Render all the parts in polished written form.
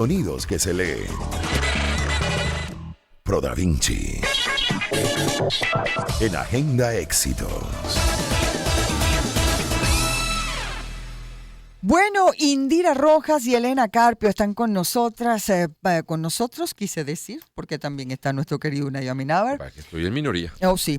Sonidos que se leen. Pro Da Vinci. En Agenda Éxitos. Bueno, Indira Rojas y Elena Carpio están con nosotras, quise decir, porque también está nuestro querido Unai Amenábar. Para que estoy en minoría. Oh, sí.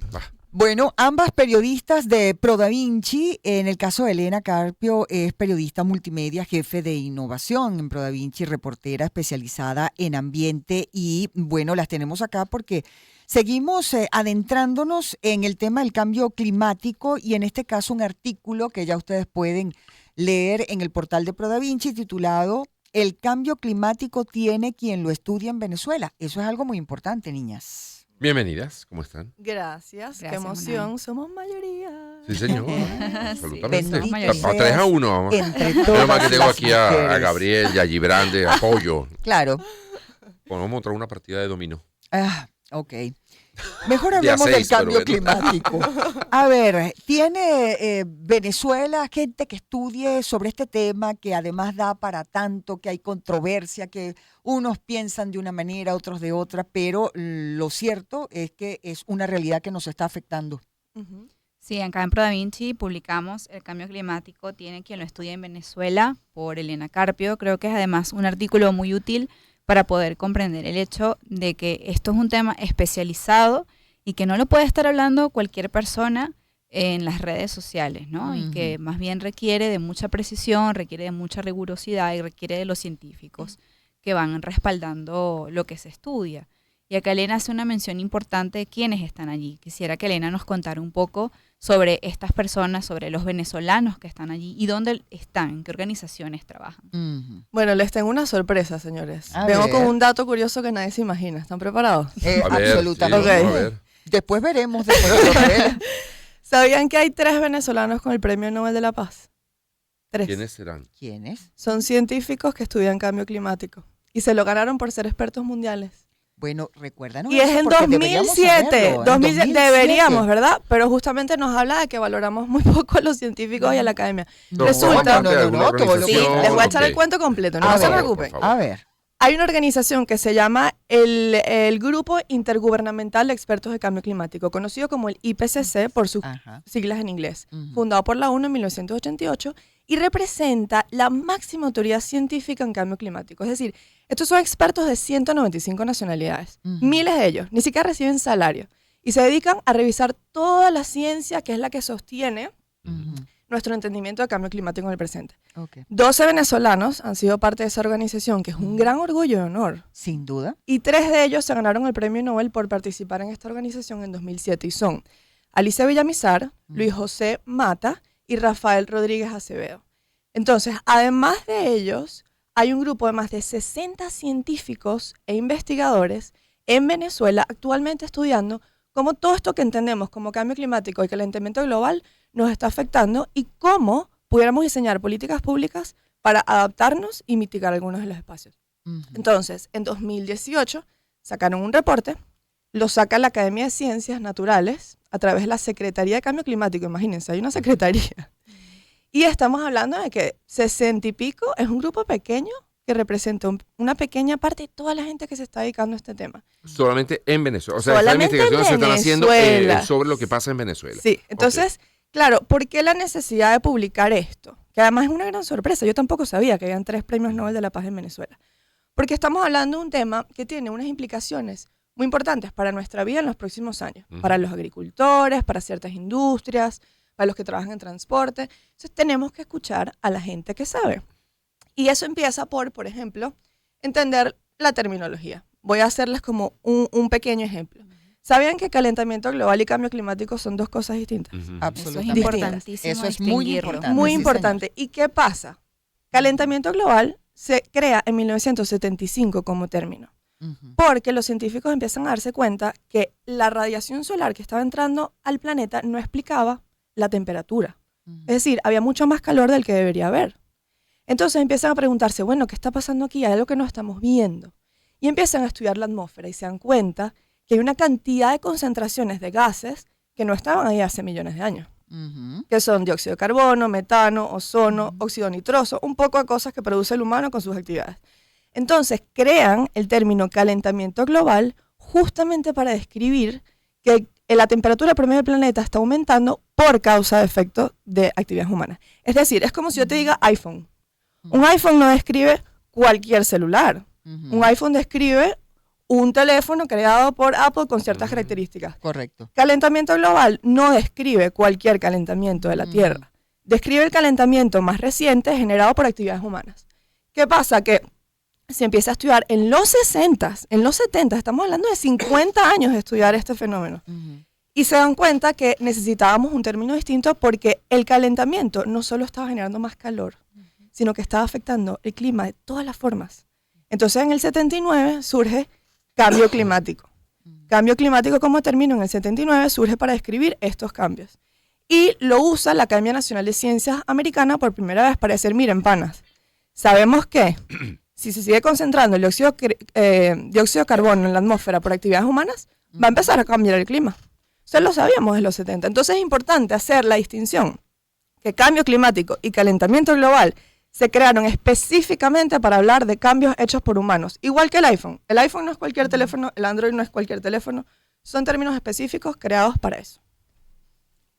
Bueno, ambas periodistas de Pro Da Vinci. En el caso de Elena Carpio, es periodista multimedia, jefe de innovación en Pro Da Vinci, reportera especializada en ambiente. Y bueno, las tenemos acá porque seguimos adentrándonos en el tema del cambio climático y en este caso un artículo que ya ustedes pueden leer en el portal de Pro Da Vinci titulado "El cambio climático tiene quien lo estudia en Venezuela". Eso es algo muy importante, niñas. Bienvenidas, ¿cómo están? Gracias, qué emoción, Monay. somos mayoría. Sí, señor. Absolutamente. Bendito Para 3-1, vamos. Entre Menos todas mal que tengo las aquí a mujeres. Gabriel y a Gibran de apoyo. Claro. Podemos montar una partida de dominó. Ok. Mejor De a hablemos del 6, pero cambio bueno. climático. A ver, ¿tiene Venezuela gente que estudie sobre este tema, que además da para tanto, que hay controversia, que unos piensan de una manera, otros de otra, pero lo cierto es que es una realidad que nos está afectando? Ujú. Sí, acá en Pro Da Vinci publicamos El cambio climático tiene quien lo estudia en Venezuela por Elena Carpio. Creo que es además un artículo muy útil para poder comprender el hecho de que esto es un tema especializado y que no lo puede estar hablando cualquier persona en las redes sociales, ¿no? Y que más bien requiere de mucha precisión, requiere de mucha rigurosidad y requiere de los científicos que van respaldando lo que se estudia. Y acá Elena hace una mención importante de quiénes están allí. Quisiera que Elena nos contara un poco sobre estas personas, sobre los venezolanos que están allí y dónde están, en qué organizaciones trabajan. Bueno, les tengo una sorpresa, señores. A Vengo ver. con un dato curioso que nadie se imagina. ¿Están preparados? A ver, Absolutamente. sí, vamos a ver. Después veremos. Después de lo de él. ¿Sabían que hay 3 venezolanos con el Premio Nobel de la Paz? 3. ¿Quiénes serán? ¿Quiénes? Son científicos que estudian cambio climático y se lo ganaron por ser expertos mundiales. Bueno, recuérdanos. Y es eso en porque deberíamos 2007. saberlo, en 2007. 2007. Deberíamos, ¿verdad? Pero justamente nos habla de que valoramos muy poco a los científicos y a la academia. No, Resulta- forman parte de alguna todo lo que- Sí, organización, les voy a echar el ok. cuento completo, no A se ver, preocupen. por favor. A ver. Hay una organización que se llama el Grupo Intergubernamental de Expertos de Cambio Climático, conocido como el IPCC por sus Ajá. siglas en inglés, Ujú. fundado por la ONU en 1988 y representa la máxima autoridad científica en cambio climático. Es decir, estos son expertos de 195 nacionalidades, Ujú. miles de ellos, ni siquiera reciben salario, y se dedican a revisar toda la ciencia que es la que sostiene Ujú. nuestro entendimiento de cambio climático en el presente. Ok. 12 venezolanos han sido parte de esa organización, que es un gran orgullo y honor. Sin duda. Y 3 de ellos se ganaron el premio Nobel por participar en esta organización en 2007 y son Alicia Villamizar, Luis José Mata y Rafael Rodríguez Acevedo. Entonces, además de ellos, hay un grupo de más de 60 científicos e investigadores en Venezuela actualmente estudiando cómo todo esto que entendemos como cambio climático y calentamiento global nos está afectando y cómo pudiéramos diseñar políticas públicas para adaptarnos y mitigar algunos de los espacios. Ujú. Entonces, en 2018 sacaron un reporte, lo saca la Academia de Ciencias Naturales a través de la Secretaría de Cambio Climático. Imagínense, hay una secretaría. Y estamos hablando de que 60 y pico es un grupo pequeño que representa una pequeña parte de toda la gente que se está dedicando a este tema. Solamente en Venezuela. O sea, estas Solamente en investigaciones se están haciendo Venezuela. sobre lo que pasa en Venezuela. Sí, entonces, claro, ¿por qué la necesidad de publicar esto? Que además es una gran sorpresa. Yo tampoco sabía que habían 3 premios Nobel de la Paz en Venezuela. Porque estamos hablando de un tema que tiene unas implicaciones muy importantes para nuestra vida en los próximos años. Ujú. Para los agricultores, para ciertas industrias, para los que trabajan en transporte. Entonces tenemos que escuchar a la gente que sabe. Y eso empieza por ejemplo, entender la terminología. Voy a hacerles como un pequeño ejemplo. ¿Sabían que calentamiento global y cambio climático son 2 cosas distintas? Ujú. Eso es Absolutamente. importantísimo. Eso es muy distinguirlo. importante. Muy sí, importante. ¿Y qué pasa? Calentamiento global se crea en 1975 como término, Ujú. porque los científicos empiezan a darse cuenta que la radiación solar que estaba entrando al planeta no explicaba la temperatura. Ujú. Es decir, había mucho más calor del que debería haber. Entonces empiezan a preguntarse, bueno, ¿qué está pasando aquí? Hay algo que no estamos viendo. Y empiezan a estudiar la atmósfera y se dan cuenta que hay una cantidad de concentraciones de gases que no estaban ahí hace millones de años, Ujú. que son dióxido de carbono, metano, ozono, óxido nitroso, un poco de cosas que produce el humano con sus actividades. Entonces crean el término calentamiento global justamente para describir que la temperatura promedio del planeta está aumentando por causa de efectos de actividades humanas. Es decir, es como si yo te diga iPhone. Un iPhone no describe cualquier celular. Un iPhone describe un teléfono creado por Apple con ciertas características. Correcto. Calentamiento global no describe cualquier calentamiento de la Tierra. Describe el calentamiento más reciente generado por actividades humanas. ¿Qué pasa? Que se empieza a estudiar en los 60, en los 70, estamos hablando de 50 años de estudiar este fenómeno. Y se dan cuenta que necesitábamos un término distinto porque el calentamiento no solo estaba generando más calor, sino que estaba afectando el clima de todas las formas. Entonces en el 79 surge cambio climático. Cambio climático como término en el 79 surge para describir estos cambios. Y lo usa la Academia Nacional de Ciencias Americana por primera vez para decir, miren, panas, sabemos que si se sigue concentrando el dióxido de carbono en la atmósfera por actividades humanas, va a empezar a cambiar el clima. Eso lo sabíamos en los 70. Entonces es importante hacer la distinción que cambio climático y calentamiento global se crearon específicamente para hablar de cambios hechos por humanos. Igual que el iPhone. El iPhone no es cualquier teléfono, el Android no es cualquier teléfono. Son términos específicos creados para eso.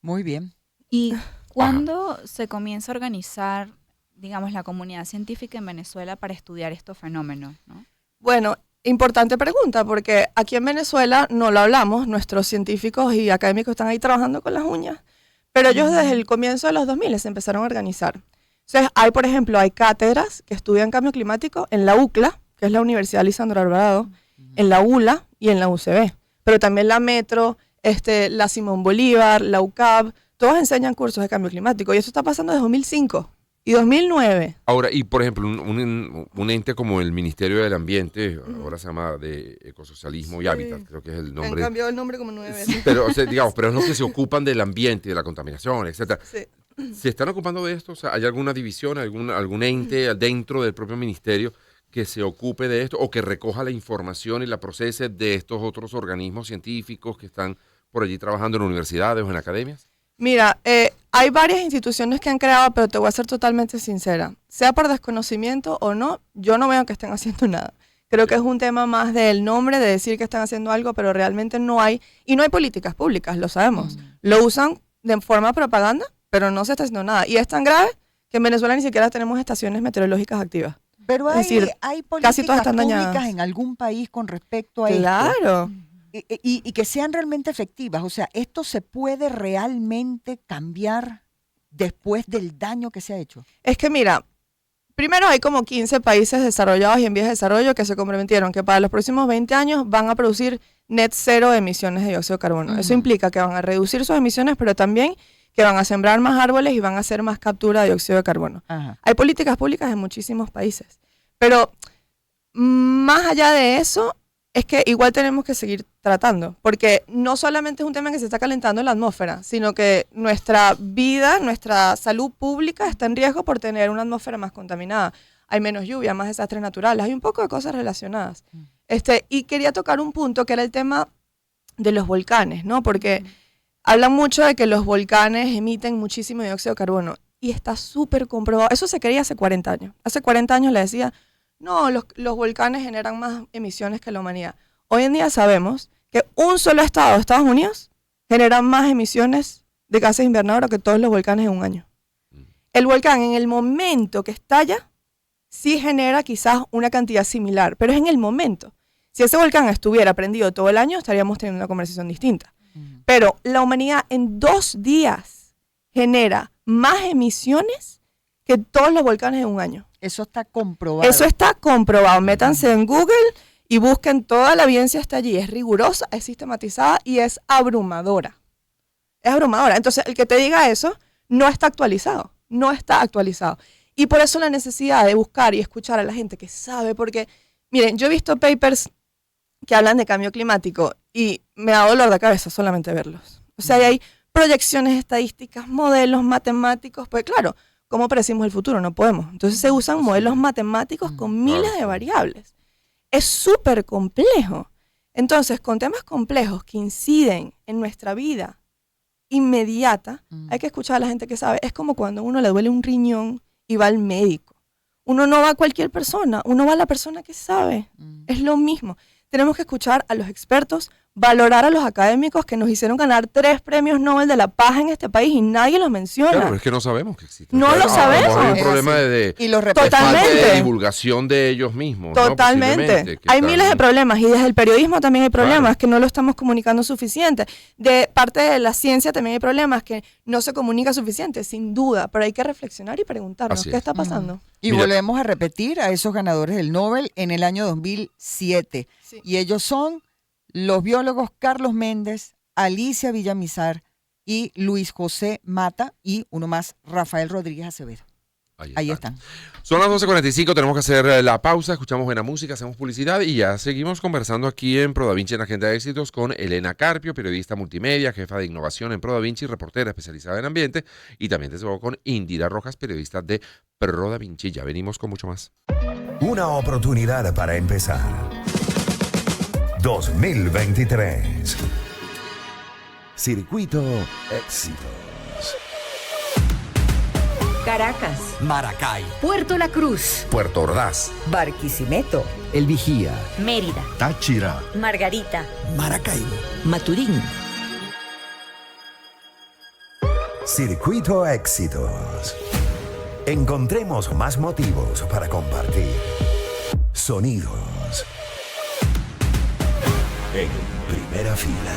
Muy bien. ¿Y cuándo se comienza a organizar, digamos, la comunidad científica en Venezuela para estudiar estos fenómenos, ¿no? Bueno, importante pregunta, porque aquí en Venezuela no lo hablamos, nuestros científicos y académicos están ahí trabajando con las uñas, pero ellos desde el comienzo de los 2000 se empezaron a organizar. Entonces, por ejemplo, hay cátedras que estudian cambio climático en la UCLA, que es la Universidad Lisandro Alvarado, en la ULA y en la UCB, pero también la Metro, la Simón Bolívar, la UCAB, todos enseñan cursos de cambio climático, y eso está pasando desde 2005 y 2009. Ahora, y por ejemplo, un ente como el Ministerio del Ambiente, ahora se llama de Ecosocialismo y Hábitat, creo que es el nombre. Han cambiado el nombre como 9 veces. Pero, o sea, digamos, pero es los que se ocupan del ambiente, de la contaminación, etcétera. Sí. ¿Se están ocupando de esto? O sea, ¿hay alguna división, algún ente dentro del propio ministerio que se ocupe de esto o que recoja la información y la procese de estos otros organismos científicos que están por allí trabajando en universidades o en academias? Mira, hay varias instituciones que han creado, pero te voy a ser totalmente sincera. Sea por desconocimiento o no, yo no veo que estén haciendo nada. Creo que es un tema más del nombre, de decir que están haciendo algo, pero realmente no hay, y no hay políticas públicas, lo sabemos. Lo usan de forma propaganda, pero no se está haciendo nada. Y es tan grave que en Venezuela ni siquiera tenemos estaciones meteorológicas activas. Pero Es decir, hay casi todas políticas están dañadas. públicas en algún país con respecto a esto. Claro. Y que sean realmente efectivas. O sea, ¿esto se puede realmente cambiar después del daño que se ha hecho? Es que mira, primero hay como 15 países desarrollados y en vías de desarrollo que se comprometieron que para los próximos 20 años van a producir net cero de emisiones de dióxido de carbono. Eso implica que van a reducir sus emisiones, pero también que van a sembrar más árboles y van a hacer más captura de dióxido de carbono. Hay políticas públicas en muchísimos países. Pero más allá de eso, es que igual tenemos que seguir tratando, porque no solamente es un tema que se está calentando en la atmósfera, sino que nuestra vida, nuestra salud pública está en riesgo por tener una atmósfera más contaminada. Hay menos lluvia, más desastres naturales, hay un poco de cosas relacionadas. Y quería tocar un punto que era el tema de los volcanes, ¿no? Porque hablan mucho de que los volcanes emiten muchísimo dióxido de carbono y está súper comprobado. Eso se creía hace 40 años. Hace 40 años le decía, no, los volcanes generan más emisiones que la humanidad. Hoy en día sabemos que un solo estado, Estados Unidos, genera más emisiones de gases invernadero que todos los volcanes en un año. El volcán en el momento que estalla sí genera quizás una cantidad similar, pero es en el momento. Si ese volcán estuviera prendido todo el año, estaríamos teniendo una conversación distinta. Pero la humanidad en 2 días genera más emisiones que todos los volcanes en un año. Eso está comprobado. Eso está comprobado. Métanse en Google y busquen, toda la evidencia está allí. Es rigurosa, es sistematizada y es abrumadora. Es abrumadora. Entonces, el que te diga eso no está actualizado. No está actualizado. Y por eso la necesidad de buscar y escuchar a la gente que sabe, porque, miren, yo he visto papers que hablan de cambio climático y me da dolor de cabeza solamente verlos. O sea, hay proyecciones estadísticas, modelos matemáticos, pues claro, ¿cómo predecimos el futuro? No podemos. Entonces se usan modelos matemáticos con miles de variables. Es súper complejo. Entonces, con temas complejos que inciden en nuestra vida inmediata, hay que escuchar a la gente que sabe. Es como cuando a uno le duele un riñón y va al médico. uno no va a cualquier persona, uno va a la persona que sabe. Es lo mismo. Tenemos que escuchar a los expertos, valorar a los académicos que nos hicieron ganar 3 premios Nobel de la Paz en este país y nadie los menciona. Claro, pero es que no sabemos que existen. No lo A sabemos. mejor hay un Es problema así. de Y los falta de Totalmente. divulgación de ellos mismos. ¿no? Totalmente. Posiblemente, que Hay están- miles de problemas y desde el periodismo también hay problemas Claro. que no lo estamos comunicando suficiente. De parte de la ciencia también hay problemas que no se comunica suficiente, sin duda, pero hay que reflexionar y preguntarnos Así qué es. está pasando. Y Mira. volvemos a repetir a esos ganadores del Nobel en el año 2007. Sí. Y ellos son los biólogos Carlos Méndez, Alicia Villamizar y Luis José Mata y uno más, Rafael Rodríguez Acevedo. Ahí están. Son las 12:45, tenemos que hacer la pausa, escuchamos buena música, hacemos publicidad y ya seguimos conversando aquí en Pro Da Vinci en Agenda de Éxitos con Elena Carpio, periodista multimedia, jefa de innovación en Pro Da Vinci, reportera especializada en ambiente, y también desde luego con Indira Rojas, periodista de Pro Da Vinci. Ya venimos con mucho más. Una oportunidad para empezar. 2023. Circuito Éxitos. Caracas, Maracay, Puerto La Cruz, Puerto Ordaz. Barquisimeto, El Vigía, Mérida, Táchira. Margarita, Maracaibo. Maturín. Circuito Éxitos. Encontremos más motivos para compartir. Sonidos. En primera fila.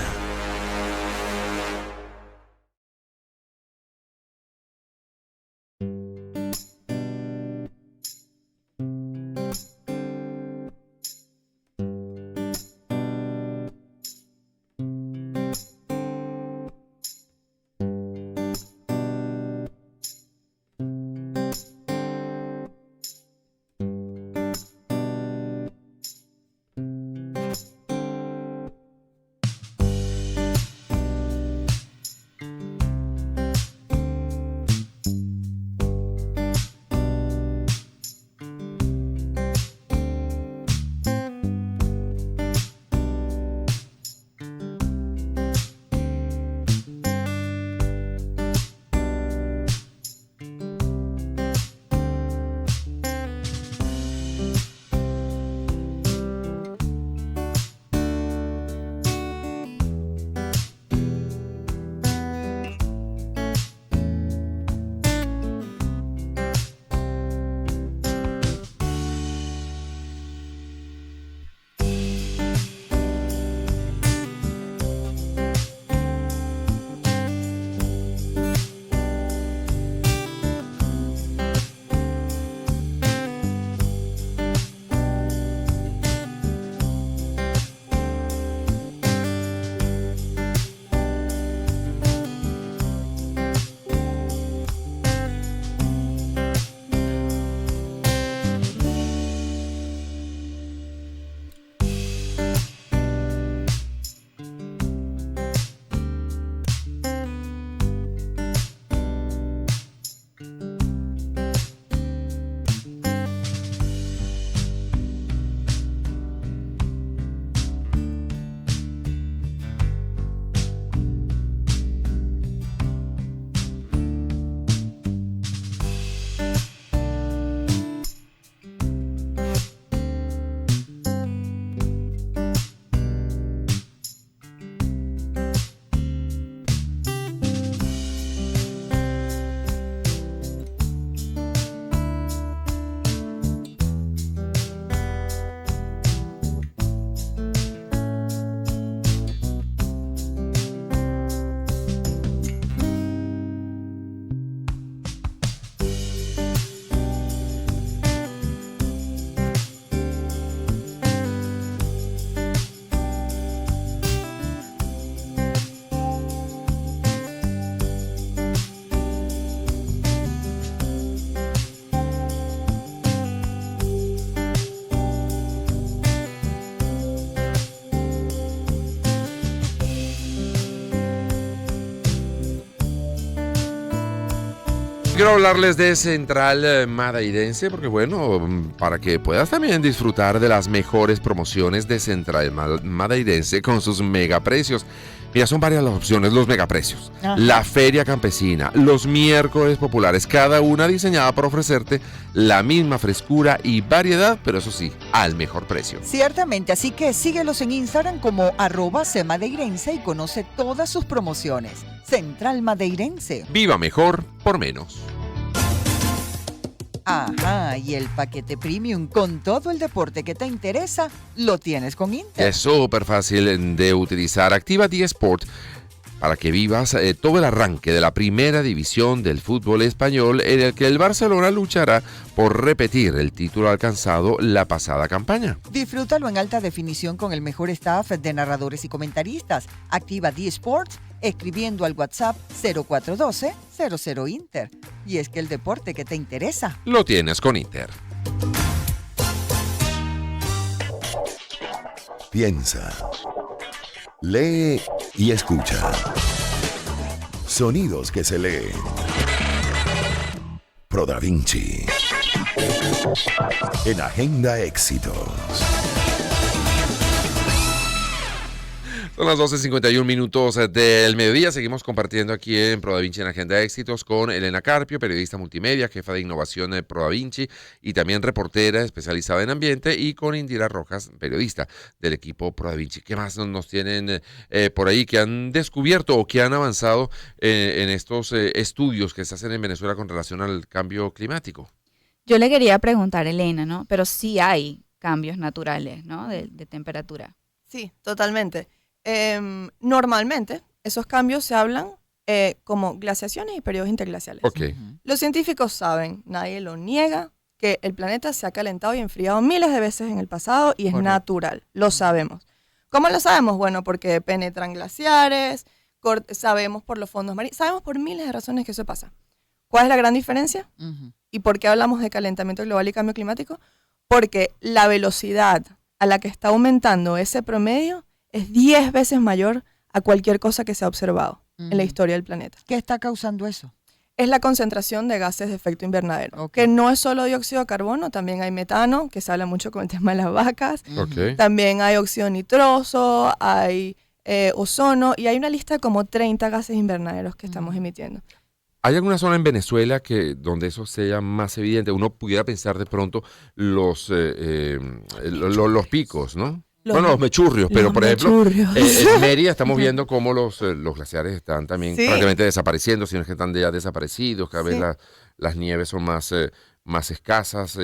Quiero hablarles de Central Madeirense porque, bueno, para que puedas también disfrutar de las mejores promociones de Central Madeirense con sus megaprecios. Mira, son varias las opciones, los megaprecios. Ajá. La feria campesina, los miércoles populares, cada una diseñada para ofrecerte la misma frescura y variedad, pero eso sí, al mejor precio. Ciertamente, así que síguelos en Instagram como @cmadeirense y conoce todas sus promociones. Central Madeirense. Viva mejor por menos. Ajá, y el paquete premium con todo el deporte que te interesa, lo tienes con Inter. Es súper fácil de utilizar. Activa D-Sport para que vivas todo el arranque de la primera división del fútbol español, en el que el Barcelona luchará por repetir el título alcanzado la pasada campaña. Disfrútalo en alta definición con el mejor staff de narradores y comentaristas. Activa D-Sports escribiendo al WhatsApp 0412 00 Inter. Y es que el deporte que te interesa. Lo tienes con Inter. Piensa, lee y escucha. Sonidos que se leen. Pro Da Vinci. En Agenda Éxitos. Son las 12:51 del mediodía. Seguimos compartiendo aquí en Pro Da Vinci en Agenda Éxitos con Elena Carpio, periodista multimedia, jefa de innovación de Pro Da Vinci y también reportera especializada en ambiente, y con Indira Rojas, periodista del equipo Pro Da Vinci. ¿Qué más nos tienen por ahí que han descubierto o que han avanzado en estos estudios que se hacen en Venezuela con relación al cambio climático? Yo le quería preguntar, Elena, ¿no? Pero sí hay cambios naturales, ¿no? De temperatura. Sí, totalmente. Normalmente esos cambios se hablan como glaciaciones y periodos interglaciales. Ok. Los científicos saben, nadie lo niega, que el planeta se ha calentado y enfriado miles de veces en el pasado y es Correcto. natural, lo sabemos. ¿Cómo lo sabemos? Bueno, porque penetran glaciares, sabemos por los fondos marinos, sabemos por miles de razones que eso pasa. ¿Cuál es la gran diferencia? Ujú. ¿Y por qué hablamos de calentamiento global y cambio climático? Porque la velocidad a la que está aumentando ese promedio es 10 veces mayor a cualquier cosa que se ha observado en la Ujú. historia del planeta. ¿Qué está causando eso? Es la concentración de gases de efecto invernadero, Ok. que no es solo dióxido de carbono, también hay metano, que se habla mucho con el tema de las vacas, Ok. también hay óxido nitroso, hay ozono, y hay una lista de como 30 gases invernaderos que estamos emitiendo. ¿Hay alguna zona en Venezuela donde eso sea más evidente? Uno pudiera pensar de pronto los picos, ¿no? Los mechurrios, pero los por ejemplo, mechurrios. en Mérida estamos viendo cómo los glaciares están también Sí. prácticamente desapareciendo, sino que están ya desaparecidos, cada vez Sí. las nieves son más escasas,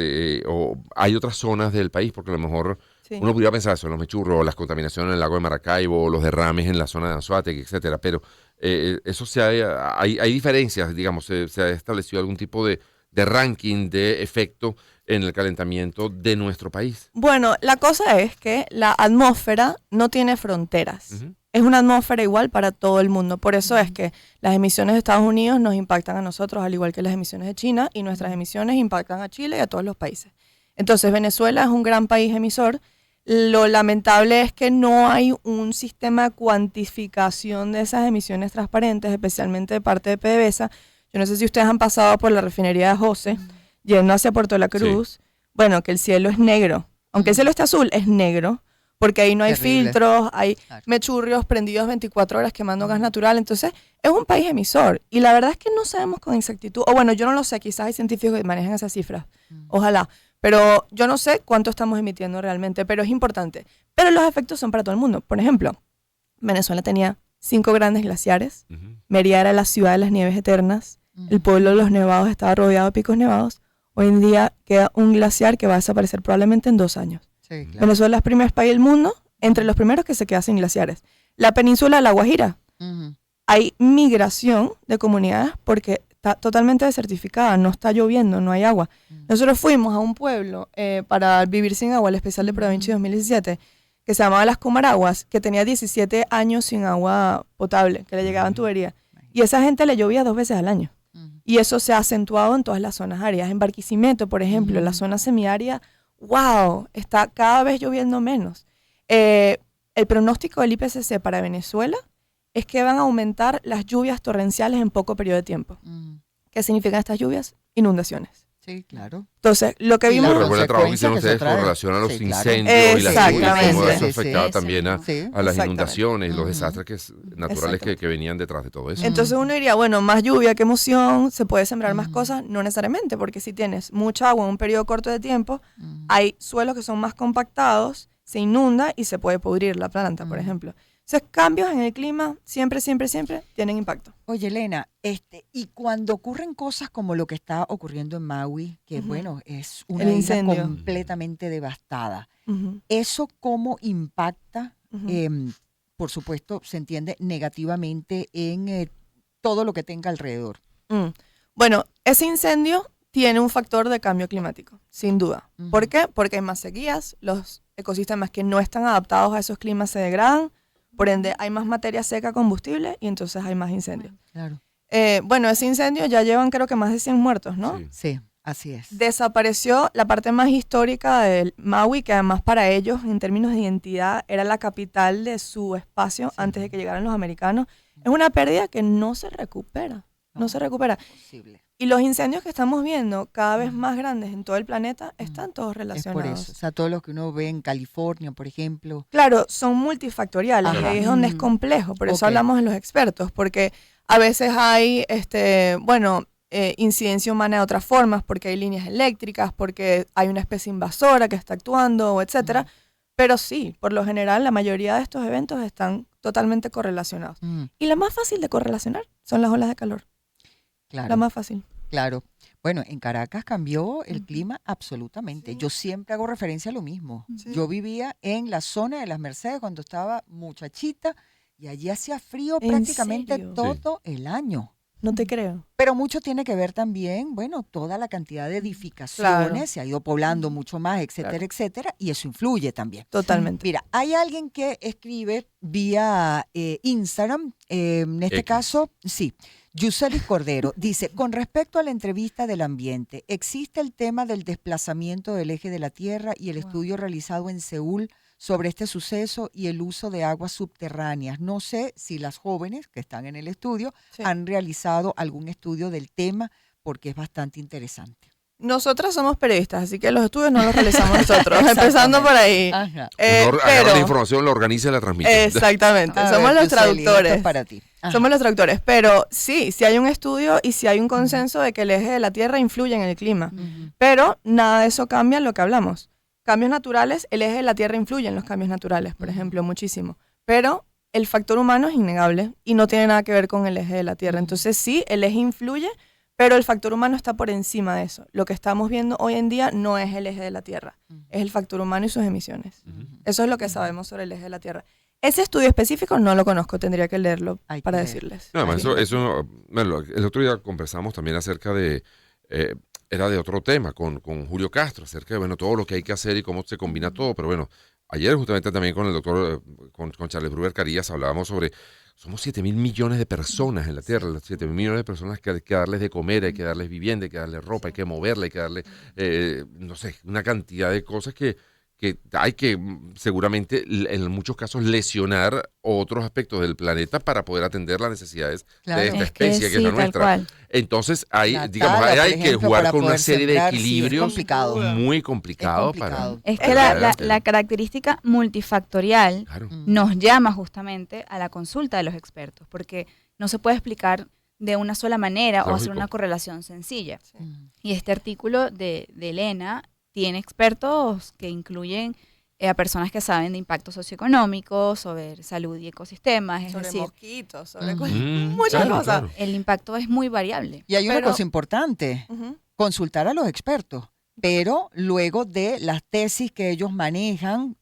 o hay otras zonas del país, porque a lo mejor Sí. uno pudiera pensar eso, los mechurros, las contaminaciones en el lago de Maracaibo, los derrames en la zona de Anzoátegui, etcétera, pero eso hay diferencias, digamos, se ha establecido algún tipo de ranking de efecto en el calentamiento de nuestro país. Bueno, la cosa es que la atmósfera no tiene fronteras. Ujú. Es una atmósfera igual para todo el mundo. Por eso es que las emisiones de Estados Unidos nos impactan a nosotros, al igual que las emisiones de China, y nuestras emisiones impactan a Chile y a todos los países. Entonces, Venezuela es un gran país emisor. Lo lamentable es que no hay un sistema de cuantificación de esas emisiones transparentes, especialmente de parte de PDVSA. Yo no sé si ustedes han pasado por la refinería de José, yendo hacia Puerto La Cruz. Bueno, que el cielo es negro. Aunque el cielo esté azul, es negro, porque ahí no hay Terrible. filtros, hay Claro. mechurrios prendidos 24 horas quemando gas natural. Entonces, es un país emisor. Y la verdad es que no sabemos con exactitud, o bueno, yo no lo sé, quizás hay científicos que manejan esas cifras. Ojalá. Pero yo no sé cuánto estamos emitiendo realmente, pero es importante. Pero los efectos son para todo el mundo. Por ejemplo, Venezuela tenía 5 grandes glaciares. Ujú. Mérida era la ciudad de las nieves eternas. El pueblo de los nevados estaba rodeado de picos nevados. Hoy en día queda un glaciar que va a desaparecer probablemente en 2 años. Sí, claro. Venezuela es el primer país del mundo, entre los primeros que se queda sin glaciares. La península de La Guajira, Ujú. hay migración de comunidades porque está totalmente desertificada, no está lloviendo, no hay agua. Nosotros fuimos a un pueblo para vivir sin agua, el especial de Pro Da Vinci 2017, que se llamaba Las Comaraguas, que tenía 17 años sin agua potable, que le llegaba en tubería. Y esa gente le llovía 2 veces al año. Y eso se ha acentuado en todas las zonas áridas. En Barquisimeto, por ejemplo, la zona semiárida, wow, está cada vez lloviendo menos. El pronóstico del IPCC para Venezuela es que van a aumentar las lluvias torrenciales en poco periodo de tiempo. ¿Qué significan estas lluvias? Inundaciones. Sí, claro. Entonces, lo que Y la vimos... Pero el trabajo que hicieron consecuencia que ustedes eso con trae. relación a los Sí, claro. incendios y las lluvias, Exactamente. cómo eso Sí, sí, afectaba sí. también a Sí. las Exactamente. inundaciones y los Ujú. desastres naturales que venían detrás de todo eso. Entonces uno diría, bueno, más lluvia, qué emoción, se puede sembrar más Ujú. cosas, no necesariamente, porque si tienes mucha agua en un periodo corto de tiempo, Ujú. hay suelos que son más compactados, se inunda y se puede pudrir la planta, por Ujú. ejemplo. Entonces, cambios en el clima siempre tienen impacto. Oye, Elena, y cuando ocurren cosas como lo que está ocurriendo en Maui, que Ujú. bueno, es una El isla incendio. completamente devastada, Ujú, ¿eso cómo impacta? ujú. Por supuesto, se entiende negativamente en todo lo que tenga alrededor. Mm. Bueno, ese incendio tiene un factor de cambio climático, sin duda. Ujú. ¿Por qué? Porque hay más sequías, los ecosistemas que no están adaptados a esos climas se degradan, por ende hay más materia seca, combustible, y entonces hay más incendios. Claro. Bueno, ese incendio ya llevan creo que más de 100 muertos, ¿no? Sí. Sí, así es. Desapareció la parte más histórica del Maui, que además para ellos, en términos de identidad, era la capital de su espacio antes de que llegaran los americanos. Es una pérdida que no se recupera, no se recupera. Posible. Y los incendios que estamos viendo, cada vez más grandes en todo el planeta, están todos Es por relacionados. eso. O sea, todo lo que uno ve en California, por ejemplo. Claro, son multifactoriales, y Ajá. ahí es donde es Mm. complejo, por eso Ok. hablamos de los expertos, porque a veces hay, incidencia humana de otras formas, porque hay líneas eléctricas, porque hay una especie invasora que está actuando, o etcétera. Pero sí, por lo general, la mayoría de estos eventos están totalmente correlacionados. Mm, Y la más fácil de correlacionar son las olas de calor. claro. La más fácil. Claro. Bueno, en Caracas cambió el Ujú. clima absolutamente. Sí. Yo siempre hago referencia a lo mismo. Sí. Yo vivía en la zona de las Mercedes cuando estaba muchachita y allí hacía frío ¿En prácticamente serio? todo el año. No te creo. Pero mucho tiene que ver también, bueno, toda la cantidad de edificaciones, Claro. se ha ido poblando mucho más, etcétera, Claro. etcétera, y eso influye también. Totalmente. Mira, hay alguien que escribe vía Instagram, en este X. caso, sí, Yuselis Cordero, dice, con respecto a la entrevista del ambiente, ¿existe el tema del desplazamiento del eje de la Tierra y el estudio realizado en Seúl sobre este suceso y el uso de aguas subterráneas? No sé si las jóvenes que están en el estudio Sí. han realizado algún estudio del tema porque es bastante interesante. Nosotras somos periodistas, así que los estudios no los realizamos nosotros, empezando por ahí. Ajá. Agarra la Pero, información, la organiza y la transmite. exactamente, A somos ver, los Yuseli, esto traductores. es para ti. Ajá. Somos los traductores, pero sí hay un estudio y sí hay un consenso de que el eje de la Tierra influye en el clima. Ujú. Pero nada de eso cambia en lo que hablamos. Cambios naturales, el eje de la Tierra influye en los cambios naturales, por ejemplo, muchísimo. Pero el factor humano es innegable y no tiene nada que ver con el eje de la Tierra. Entonces sí, el eje influye, pero el factor humano está por encima de eso. Lo que estamos viendo hoy en día no es el eje de la Tierra, es el factor humano y sus emisiones. Eso es lo que sabemos sobre el eje de la Tierra. Ese estudio específico no lo conozco, tendría que leerlo Hay que para leer. decirles. No, además, bueno, el otro día conversamos también acerca de, era de otro tema con Julio Castro, acerca de, bueno, todo lo que hay que hacer y cómo se combina todo, pero bueno, ayer justamente también con el doctor, con Charles Bruber Carías hablábamos sobre, somos 7.000 millones de personas en la Tierra, las 7.000 millones de personas que hay que darles de comer, hay que darles vivienda, hay que darles ropa, hay que moverle, hay que darle, no sé, una cantidad de cosas que hay que seguramente en muchos casos lesionar otros aspectos del planeta para poder atender las necesidades Claro. de esta Es que especie que es sí, la tal nuestra. cual. Entonces hay, Natalia, digamos, por hay que ejemplo, jugar para con una poder serie de sembrar, sí, es equilibrios complicado. muy complicados Es complicado. Es que para la, llegar la- adelante. la característica multifactorial Claro. nos llama justamente a la consulta de los expertos, porque no se puede explicar de una sola manera o hacer Lógico. una correlación sencilla. Mm. Y este artículo de Elena tiene expertos que incluyen a personas que saben de impacto socioeconómico, sobre salud y ecosistemas, es Sobre decir, mosquitos, sobre Mm, muchas claro, cosas. claro. el impacto es muy variable. Y hay una Pero- cosa importante, Ujú. consultar a los expertos, pero luego de las tesis que ellos manejan,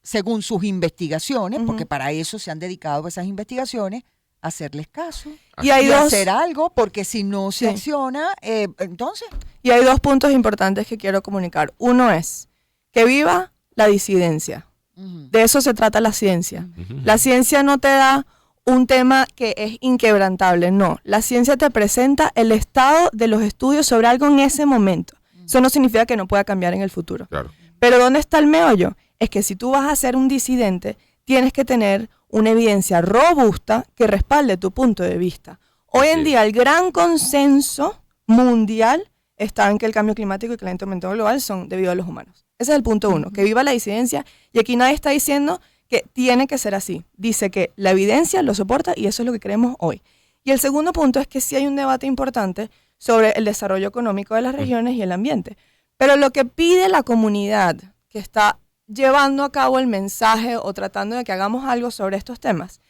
según sus investigaciones, Ujú. porque para eso se han dedicado a esas investigaciones, hacerles caso Y hay y dos, hacer algo, porque si no se Sí. acciona, entonces... y hay dos puntos importantes que quiero comunicar. Uno es que viva la disidencia. De eso se trata la ciencia. Ujú. La ciencia no te da un tema que es inquebrantable, no. La ciencia te presenta el estado de los estudios sobre algo en ese momento. Eso no significa que no pueda cambiar en el futuro. Claro. Pero ¿dónde está el meollo? Es que si tú vas a ser un disidente, tienes que tener una evidencia robusta que respalde tu punto de vista. Hoy Así en es. día el gran consenso mundial está en que el cambio climático y el calentamiento global son debido a los humanos. Ese es el punto uno, que viva la disidencia. Y aquí nadie está diciendo que tiene que ser así. Dice que la evidencia lo soporta y eso es lo que creemos hoy. Y el segundo punto es que sí hay un debate importante sobre el desarrollo económico de las regiones y el ambiente. Pero lo que pide la comunidad que está llevando a cabo el mensaje o tratando de que hagamos algo sobre estos temas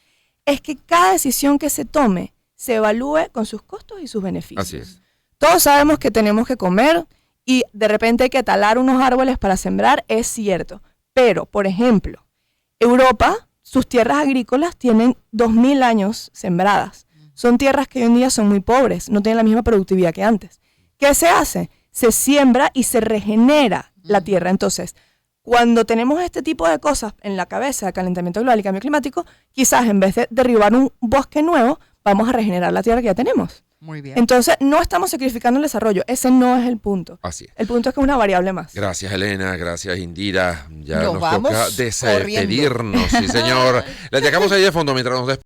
es que cada decisión que se tome se evalúe con sus costos y sus beneficios. Así es. Todos sabemos que tenemos que comer y de repente hay que talar unos árboles para sembrar, es cierto. Pero, por ejemplo, Europa, sus tierras agrícolas tienen 2000 años sembradas. Son tierras que hoy en día son muy pobres, no tienen la misma productividad que antes. ¿Qué se hace? Se siembra y se regenera la tierra. Entonces, cuando tenemos este tipo de cosas en la cabeza, calentamiento global y cambio climático, quizás en vez de derribar un bosque nuevo, vamos a regenerar la tierra que ya tenemos. Muy bien. Entonces, no estamos sacrificando el desarrollo. Ese no es el punto. Así es. El punto es que es una variable más. Gracias, Elena. Gracias, Indira. Ya Nos nos vamos toca corriendo. despedirnos. Sí, señor. Les dejamos ahí de fondo mientras nos despedimos.